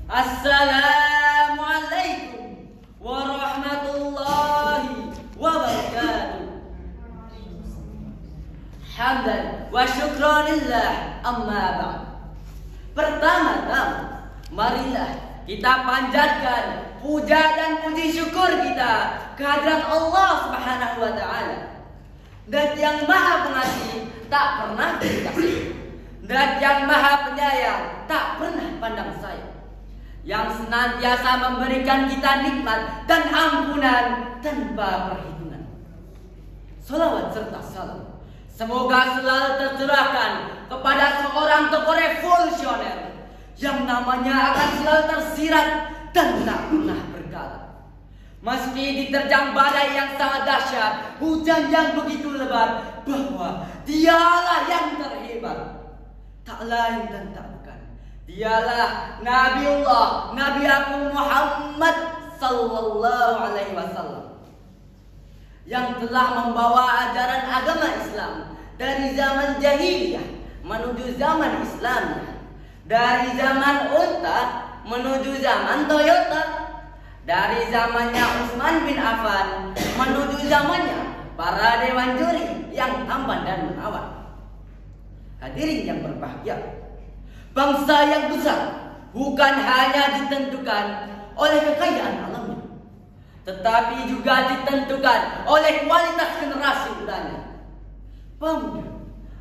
Assalamualaikum warahmatullahi wabarakatuh. Hamdan wa syukranillah, amma ba'd. Pertama-tama, marilah kita panjatkan puja dan puji syukur kita kehadirat Allah Subhanahu wa taala. Dan yang Maha Pengasih tak pernah dikasih, dan yang Maha Penyayang tak pernah pandang sayang, yang senantiasa memberikan kita nikmat dan ampunan tanpa perhitungan. Salawat serta salam semoga selalu tercurahkan kepada seorang tokoh revolusioner yang namanya akan selalu tersirat dan tak pernah berkala. Meski diterjang badai yang sangat dahsyat, hujan yang begitu lebat, bahwa dialah yang terhebat. Tak lain dan tak bukan, dialah Nabiullah, Nabi Agung Muhammad sallallahu alaihi wasallam, yang telah membawa ajaran agama Islam dari zaman jahiliyah menuju zaman Islam, dari zaman unta menuju zaman Toyota, dari zamannya Utsman bin Affan menuju zamannya para dewan juri yang tampan dan menawan. Hadirin yang berbahagia, bangsa yang besar bukan hanya ditentukan oleh kekayaan alamnya, tetapi juga ditentukan oleh kualitas generasi mudanya. Pemuda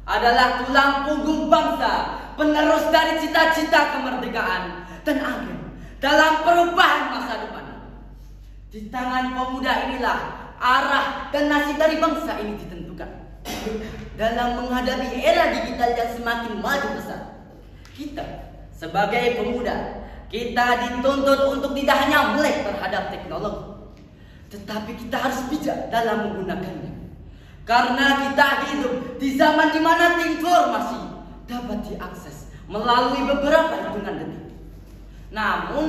adalah tulang punggung bangsa, penerus dari cita-cita kemerdekaan dan agen dalam perubahan masa depan. Di tangan pemuda inilah arah dan nasib dari bangsa ini ditentukan. Dalam menghadapi era digital yang semakin maju besar, kita sebagai pemuda, kita dituntut untuk tidak hanya melek terhadap teknologi, tetapi kita harus bijak dalam menggunakannya. Karena kita hidup di zaman di mana informasi dapat diakses melalui beberapa hitungan detik. Namun,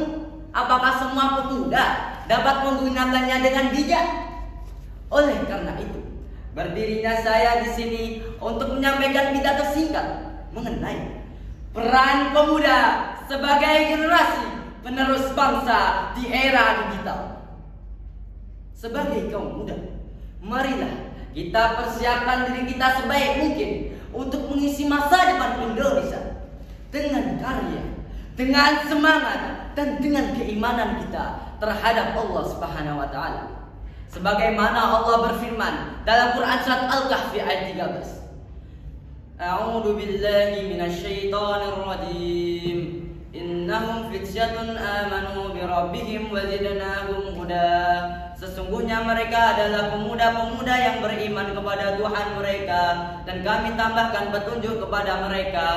apakah semua pemuda dapat menggunakannya dengan bijak? Oleh karena itu, berdirinya saya di sini untuk menyampaikan pidato singkat mengenai peran pemuda sebagai generasi penerus bangsa di era digital. Sebagai kaum muda, marilah kita persiapkan diri kita sebaik mungkin untuk mengisi masa depan Indonesia dengan karya, dengan semangat, dan dengan keimanan kita terhadap Allah Subhanahu wa taala. Sebagaimana Allah berfirman dalam Quran surat Al-Kahfi ayat 13. A'udzu billahi minasyaitonir rajim. Innahum fityatun amanu bi rabbihim wa zidnahum huda. Sesungguhnya mereka adalah pemuda-pemuda yang beriman kepada Tuhan mereka, dan kami tambahkan petunjuk kepada mereka.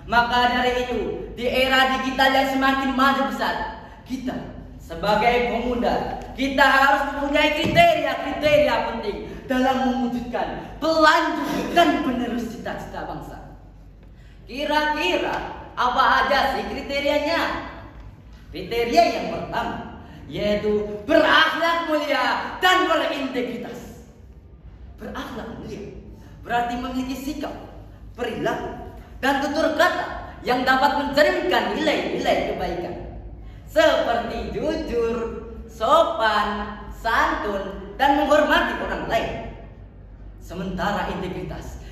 Maka dari itu, di era digital yang semakin maju besar, kita sebagai pemuda, kita harus mempunyai kriteria-kriteria penting dalam mewujudkan pelanjut dan penerus cita-cita bangsa. Kira-kira apa aja sih kriterianya? Kriteria yang pertama yaitu berakhlak mulia dan berintegritas. Berakhlak mulia berarti memiliki sikap, perilaku, dan tutur kata yang dapat mencerminkan nilai-nilai kebaikan, seperti jujur, sopan, santun, dan menghormati orang lain. Sementara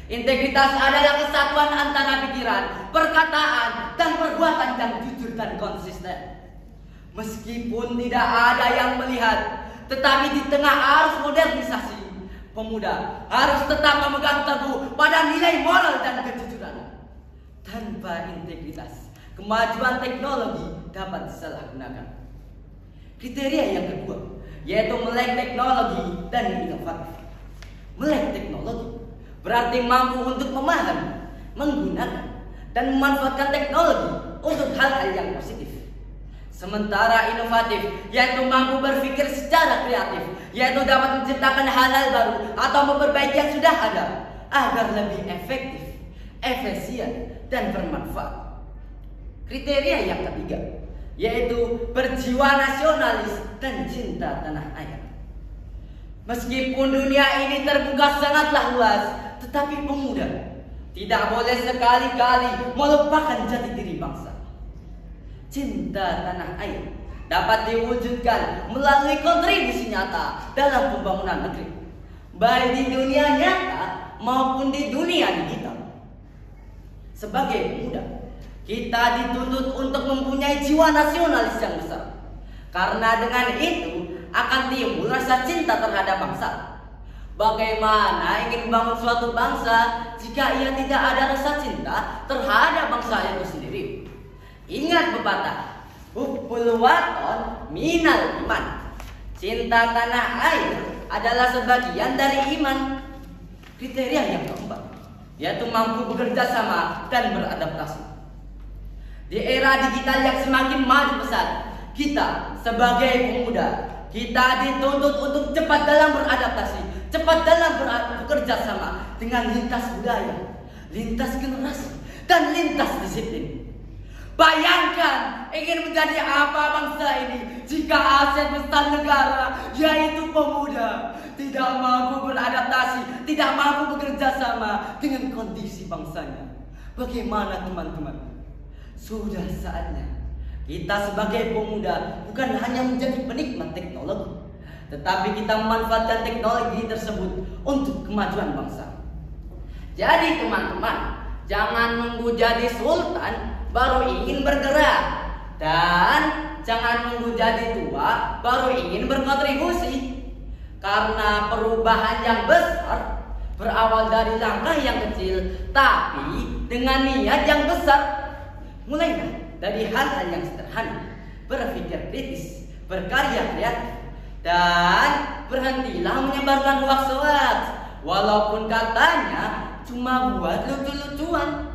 integritas adalah kesatuan antara pikiran, perkataan, dan perbuatan yang jujur dan konsisten. Meskipun tidak ada yang melihat, tetapi di tengah arus modernisasi, pemuda harus tetap memegang teguh pada nilai moral dan kejujuran. Tanpa integritas, kemajuan teknologi dapat disalahgunakan. Kriteria yang kedua yaitu melek teknologi dan inovatif. Melek teknologi berarti mampu untuk memahami, menggunakan, dan memanfaatkan teknologi untuk hal-hal yang positif. Sementara inovatif yaitu mampu berpikir secara kreatif, yaitu dapat menciptakan hal-hal baru atau memperbaiki yang sudah ada agar lebih efektif, efisien, dan bermanfaat. Kriteria yang ketiga yaitu berjiwa nasionalis dan cinta tanah air. Meskipun dunia ini terbuka sangatlah luas, tetapi pemuda tidak boleh sekali-kali melupakan jati diri bangsa. cinta tanah air dapat diwujudkan melalui kontribusi nyata dalam pembangunan negeri, baik di dunia nyata maupun di dunia digital. Sebagai pemuda, kita dituntut untuk mempunyai jiwa nasionalis yang besar, karena dengan itu akan timbul rasa cinta terhadap bangsa. Bagaimana ingin membangun suatu bangsa jika ia tidak ada rasa cinta terhadap bangsa itu sendiri? Ingat pepatah, hubbul waton minal iman. Cinta tanah air adalah sebagian dari iman. Kriteria yang keempat, yaitu mampu bekerja sama dan beradaptasi. Di era digital yang semakin maju pesat, kita sebagai pemuda, kita dituntut untuk cepat dalam beradaptasi, cepat dalam bekerja sama dengan lintas budaya, lintas generasi, dan lintas disiplin. Bayangkan ingin menjadi apa bangsa ini jika aset besar negara, yaitu pemuda, tidak mampu beradaptasi, tidak mampu bekerja sama dengan kondisi bangsanya. Bagaimana teman-teman? Sudah saatnya kita sebagai pemuda bukan hanya menjadi penikmat teknologi, tetapi kita memanfaatkan teknologi tersebut untuk kemajuan bangsa. Jadi teman-teman, jangan nunggu jadi sultan baru ingin bergerak, dan jangan nunggu jadi tua baru ingin berkontribusi. Karena perubahan yang besar berawal dari langkah yang kecil, tapi dengan niat yang besar. Mulailah dari hal-hal yang sederhana, berpikir kritis, berkarya kreatif, dan berhentilah menyebarkan hoax-hoax, walaupun katanya cuma buat lucu-lucuan.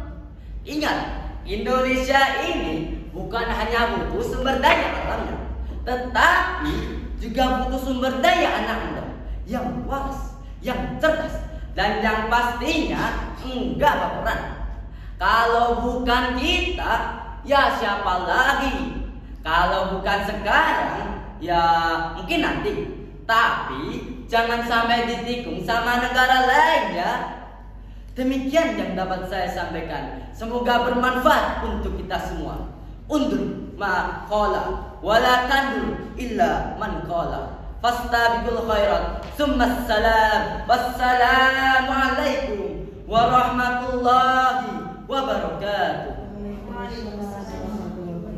Ingat, Indonesia ini bukan hanya butuh sumber daya alamnya, tetapi juga butuh sumber daya anak muda yang waras, yang cerdas, dan yang pastinya enggak baperan. Kalau bukan kita, ya siapa lagi? Kalau bukan sekarang, ya mungkin nanti. Tapi jangan sampai ditikung sama negara lain ya. Demikian yang dapat saya sampaikan. Semoga bermanfaat untuk kita semua. Undur ma qala wala tandur illa man qala. Fastabiqul khairat. Summassalam. Wassalamu alaikum warahmatullahi wabarakatuh.